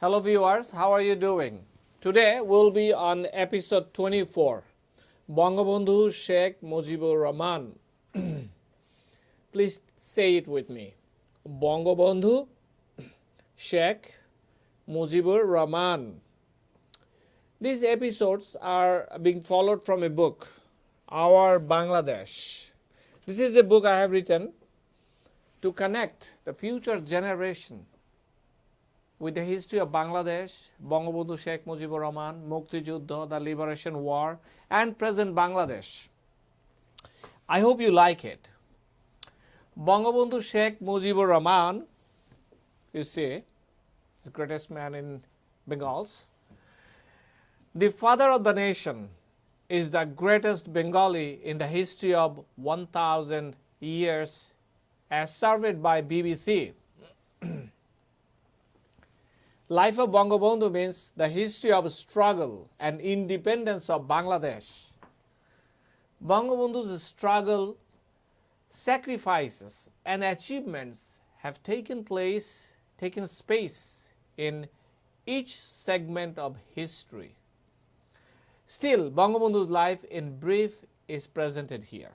Hello viewers, how are you doing? Today we'll be on episode 24, Bangabandhu Sheikh Mujibur Rahman. Please say it with me. Bangabandhu Sheikh Mujibur Rahman. These episodes are being followed from a book, Our Bangladesh. This is a book I have written to connect the future generation with the history of Bangladesh, Bangabandhu Sheikh Mujibur Rahman, Mukti Juddha, the Liberation War, and present Bangladesh. I hope you like it. Bangabandhu Sheikh Mujibur Rahman, you see, the greatest man in Bengals. The father of the nation is the greatest Bengali in the history of 1,000 years as surveyed by BBC. Life of Bangabandhu means the history of struggle and independence of Bangladesh. Bangabandhu's struggle, sacrifices and achievements have taken space in each segment of history. Still, Bangabandhu's life in brief is presented here.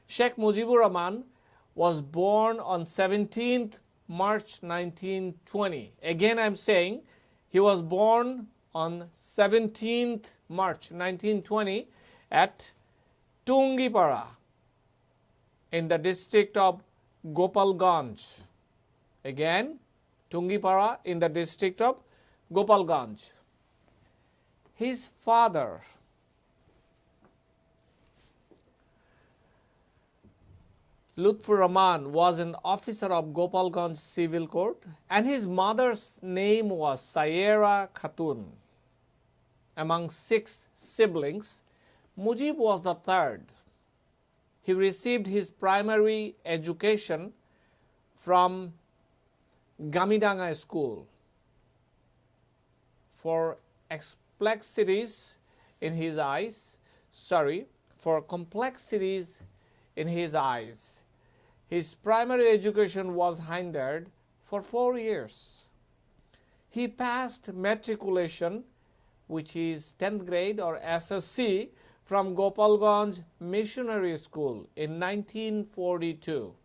Sheikh Mujibur Rahman was born on 17th March 1920. Again, I am saying he was born on 17th March 1920 at Tungipara in the district of Gopalganj. Again, Tungipara in the district of Gopalganj. His father, Lutfur Rahman, was an officer of Gopalganj Civil Court, and his mother's name was Sayera Khatun. Among 6 siblings, Mujib was the third. He received his primary education from Gamidanga School. For complexities in his eyes, his primary education was hindered for 4 years. He passed matriculation, which is 10th grade or SSC, from Gopalganj Missionary School in 1942.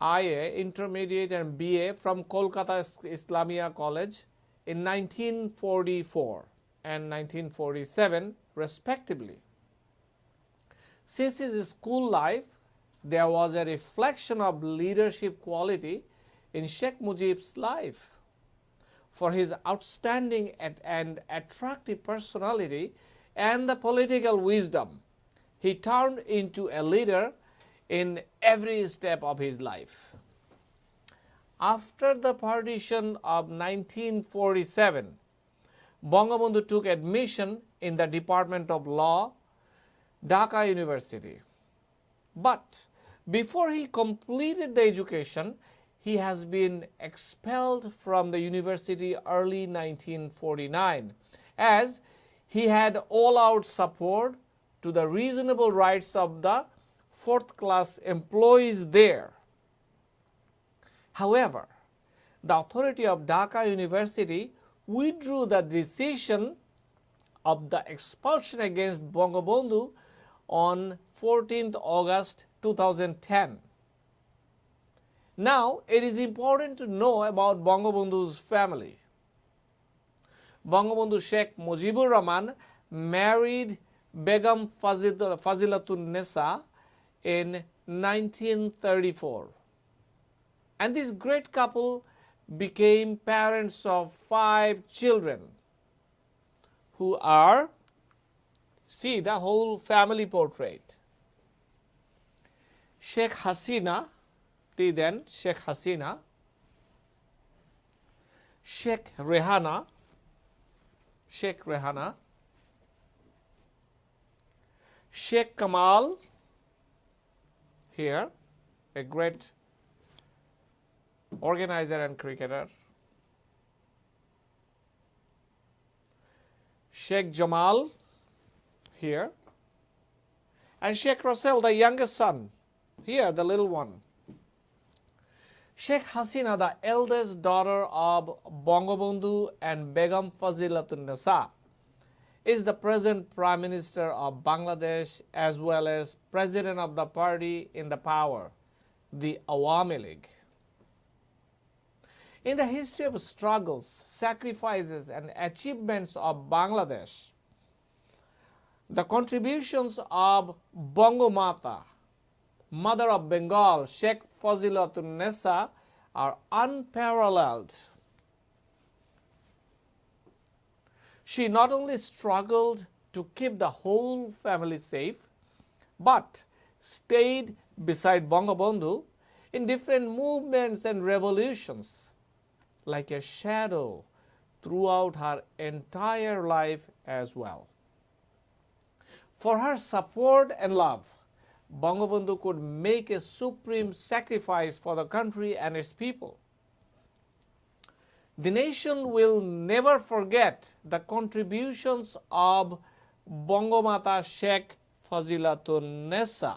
IA, Intermediate and BA from Kolkata Islamia College in 1944 and 1947 respectively. Since his school life, there was a reflection of leadership quality in Sheikh Mujib's life. For his outstanding and attractive personality and the political wisdom, he turned into a leader in every step of his life. After the partition of 1947, Bangabandhu took admission in the Department of Law, Dhaka University. But before he completed the education, he has been expelled from the university early 1949, as he had all-out support to the reasonable rights of the 4th-class employees there. However, the authority of Dhaka University withdrew the decision of the expulsion against Bangabandhu on 14th August 2010. Now, it is important to know about Bangabandhu's family. Bangabandhu Sheikh Mujibur Rahman married Begum Fazilatun Nisa in 1934. And this great couple became parents of 5 children who are, see the whole family portrait. Sheikh Hasina, then Sheikh Hasina, Sheikh Rehana, Sheikh Kamal, here, a great organizer and cricketer, Sheikh Jamal, here, and Sheikh Russell, the youngest son, here, the little one. Sheikh Hasina, the eldest daughter of Bangabandhu and Begum Fazilatun Nisa, is the present Prime Minister of Bangladesh as well as President of the party in the power, the Awami League. In the history of struggles, sacrifices and achievements of Bangladesh, the contributions of Bangamata, Mother of Bengal, Sheikh Fazilatun Nisa, are unparalleled. She not only struggled to keep the whole family safe, but stayed beside Bangabandhu in different movements and revolutions like a shadow throughout her entire life as well. For her support and love, Bangabandhu could make a supreme sacrifice for the country and its people. The nation will never forget the contributions of Bangamata Sheikh Fazilatun Nisa,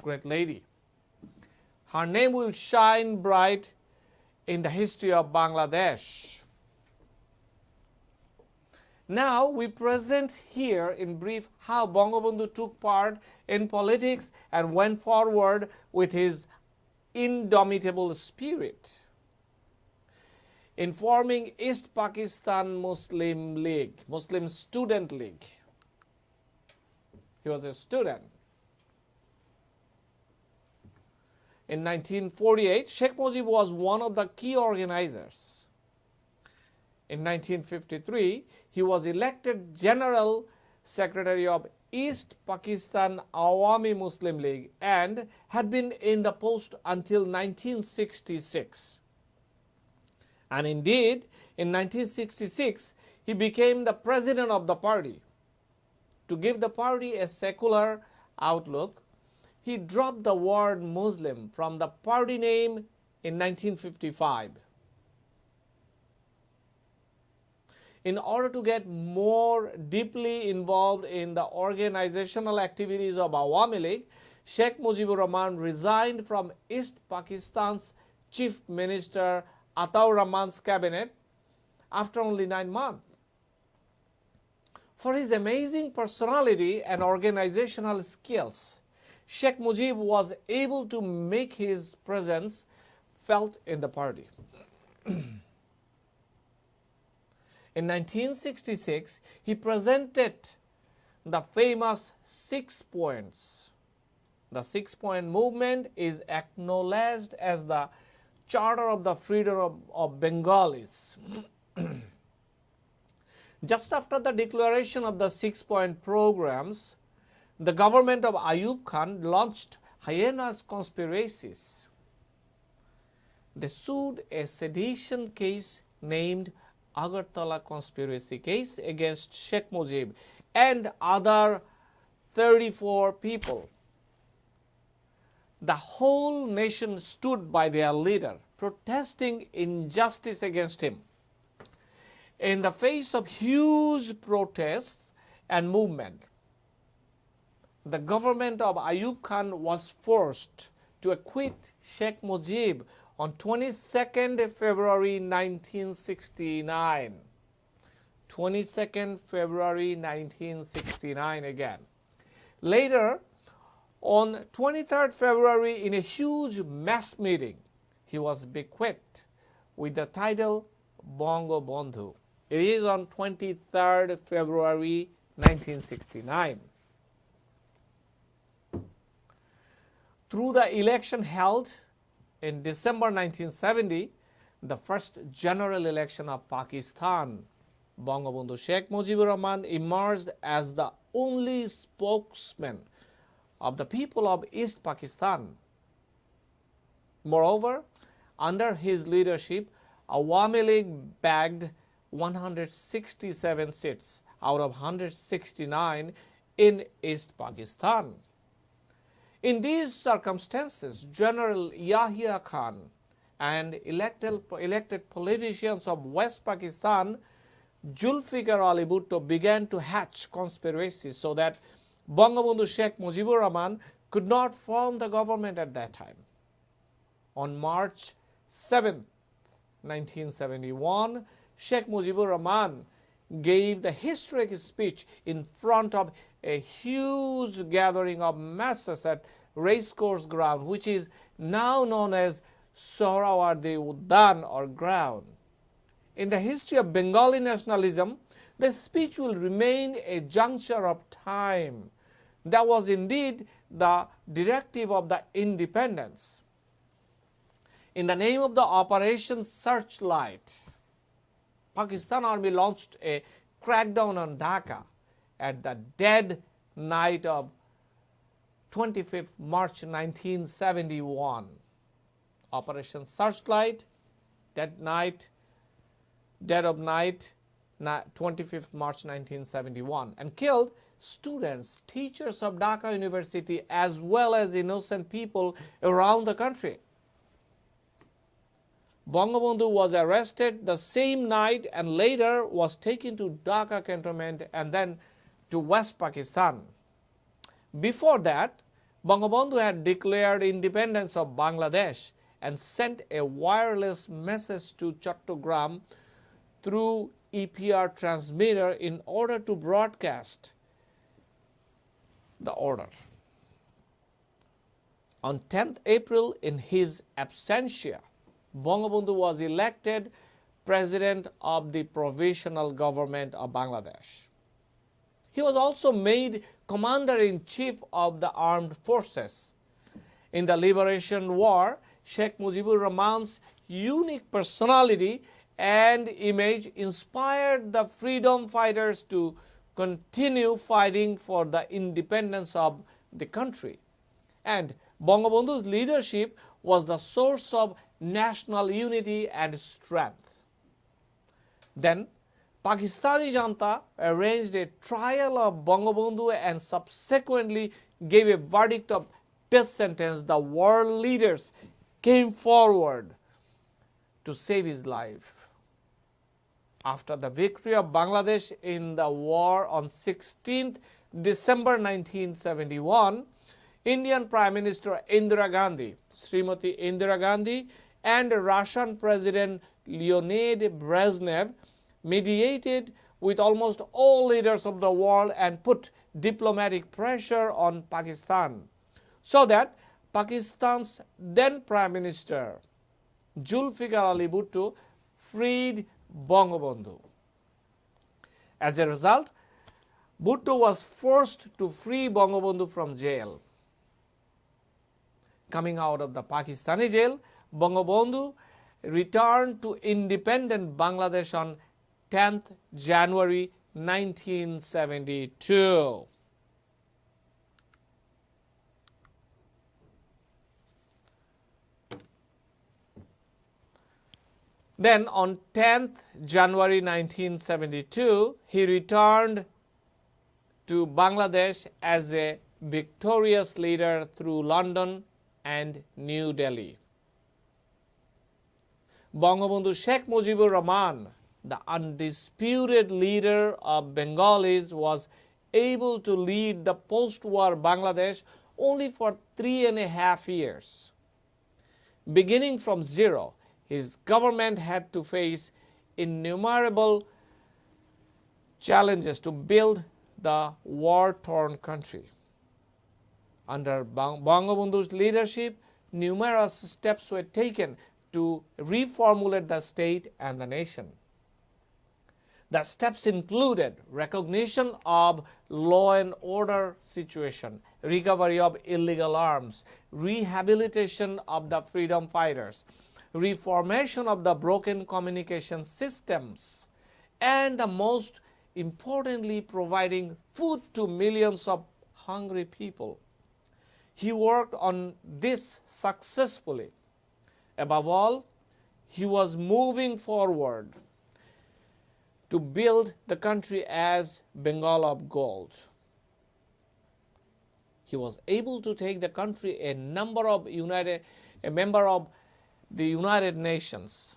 great lady. Her name will shine bright in the history of Bangladesh. Now we present here in brief how Bangabandhu took part in politics and went forward with his indomitable spirit in forming East Pakistan Muslim League, Muslim Student League. He was a student. In 1948, Sheikh Mujib was one of the key organizers. In 1953, he was elected General Secretary of East Pakistan Awami Muslim League and had been in the post until 1966. And indeed, in 1966, he became the president of the party. To give the party a secular outlook, he dropped the word Muslim from the party name in 1955. In order to get more deeply involved in the organizational activities of Awami League, Sheikh Mujibur Rahman resigned from East Pakistan's Chief Minister Ataur Rahman's cabinet after only 9 months. For his amazing personality and organizational skills, Sheikh Mujib was able to make his presence felt in the party. In 1966, he presented the famous 6 points. The 6-point movement is acknowledged as the Charter of the Freedom of Bengalis. Just after the declaration of the 6-point programs, the government of Ayub Khan launched heinous conspiracies. They sued a sedition case named Agartala Conspiracy Case against Sheikh Mujib and other 34 people. The whole nation stood by their leader, protesting injustice against him. In the face of huge protests and movement, the government of Ayub Khan was forced to acquit Sheikh Mujib on 22nd February 1969. 22nd February 1969 again. Later, on 23rd February, in a huge mass meeting, he was bequeathed with the title Bangabandhu. It is on 23rd February 1969. Through the election held in December 1970, the first general election of Pakistan, Bangabandhu Sheikh Mujibur Rahman emerged as the only spokesman of the people of East Pakistan. Moreover, under his leadership, Awami League bagged 167 seats out of 169 in East Pakistan. In these circumstances, General Yahya Khan and elected politicians of West Pakistan, Zulfikar Ali Bhutto, began to hatch conspiracies so that Bangabandhu Sheikh Mujibur Rahman could not form the government at that time. On March 7, 1971, Sheikh Mujibur Rahman gave the historic speech in front of a huge gathering of masses at Racecourse Ground, which is now known as Sohrawardi Uddan or ground. In the history of Bengali nationalism, the speech will remain a juncture of time. That was indeed the directive of the independence. In the name of the Operation Searchlight, Pakistan Army launched a crackdown on Dhaka at the dead night of 25th March 1971. Operation Searchlight, dead of night, 25th March 1971, and killed students, teachers of Dhaka University, as well as innocent people around the country. Bangabandhu was arrested the same night and later was taken to Dhaka cantonment and then to West Pakistan. Before that, Bangabandhu had declared independence of Bangladesh and sent a wireless message to Chattogram through EPR transmitter in order to broadcast the order. On 10th April, in his absentia, Bangabandhu was elected President of the Provisional Government of Bangladesh. He was also made Commander-in-Chief of the Armed Forces. In the Liberation War, Sheikh Mujibur Rahman's unique personality and image inspired the freedom fighters to continue fighting for the independence of the country. And Bangabandhu's leadership was the source of national unity and strength. Then, Pakistani Janta arranged a trial of Bangabandhu and subsequently gave a verdict of death sentence. The world leaders came forward to save his life. After the victory of Bangladesh in the war on 16th December 1971, Indian Prime Minister Indira Gandhi, Srimati Indira Gandhi, and Russian President Leonid Brezhnev mediated with almost all leaders of the world and put diplomatic pressure on Pakistan so that Pakistan's then Prime Minister Zulfikar Ali Bhutto freed Bangabandhu. As a result, Bhutto was forced to free Bangabandhu from jail. Coming out of the Pakistani jail, Bangabandhu returned to independent Bangladesh on 10th January 1972. Then on 10th January 1972, he returned to Bangladesh as a victorious leader through London and New Delhi. Bangabandhu Sheikh Mujibur Rahman, the undisputed leader of Bengalis, was able to lead the post-war Bangladesh only for 3.5 years. Beginning from zero, his government had to face innumerable challenges to build the war-torn country. Under Bangabandhu's leadership, numerous steps were taken to reformulate the state and the nation. The steps included recognition of law and order situation, recovery of illegal arms, rehabilitation of the freedom fighters, reformation of the broken communication systems, and the most importantly, providing food to millions of hungry people. He worked on this successfully. Above all, he was moving forward to build the country as Bengal of gold. He was able to take the country a member of the United Nations,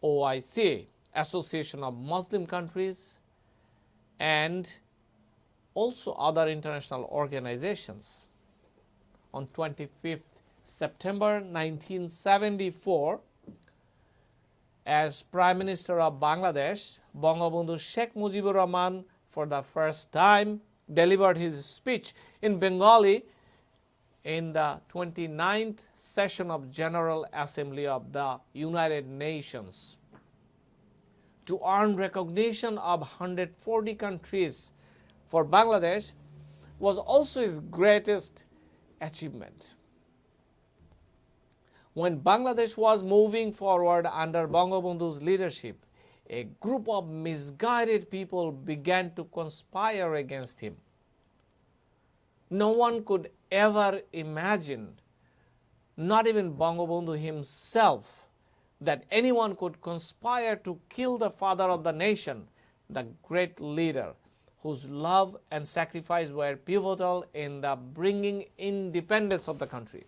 OIC, Association of Muslim Countries, and also other international organizations. On 25th September 1974, as Prime Minister of Bangladesh, Bangabandhu Sheikh Mujibur Rahman for the first time delivered his speech in Bengali in the 29th session of General Assembly of the United Nations. To earn recognition of 140 countries for Bangladesh was also his greatest achievement. When Bangladesh was moving forward under Bangabandhu's leadership, a group of misguided people began to conspire against him. No one could ever imagine, not even Bangabandhu himself, that anyone could conspire to kill the father of the nation, the great leader, whose love and sacrifice were pivotal in the bringing independence of the country.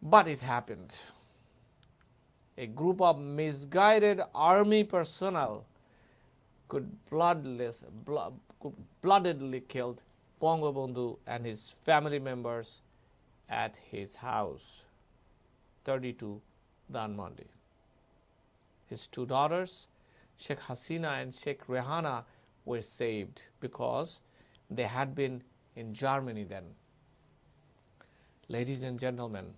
But it happened. A group of misguided army personnel could bloodedly killed Bangabandhu and his family members at his house, 32 Dhanmondi. His two daughters, Sheikh Hasina and Sheikh Rehana, were saved because they had been in Germany then. Ladies and gentlemen,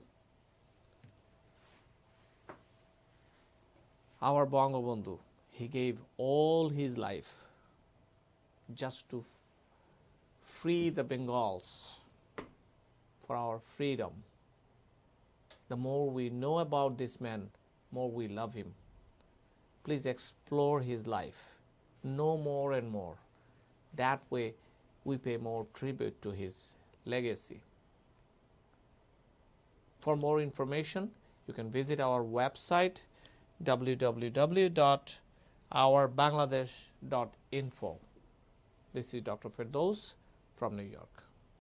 our Bangabandhu, he gave all his life just to free the Bengals for our freedom. The more we know about this man, more we love him. Please explore his life, know more and more. That way we pay more tribute to his legacy. For more information, you can visit our website www.ourbangladesh.info. This is Dr. Ferdous from New York.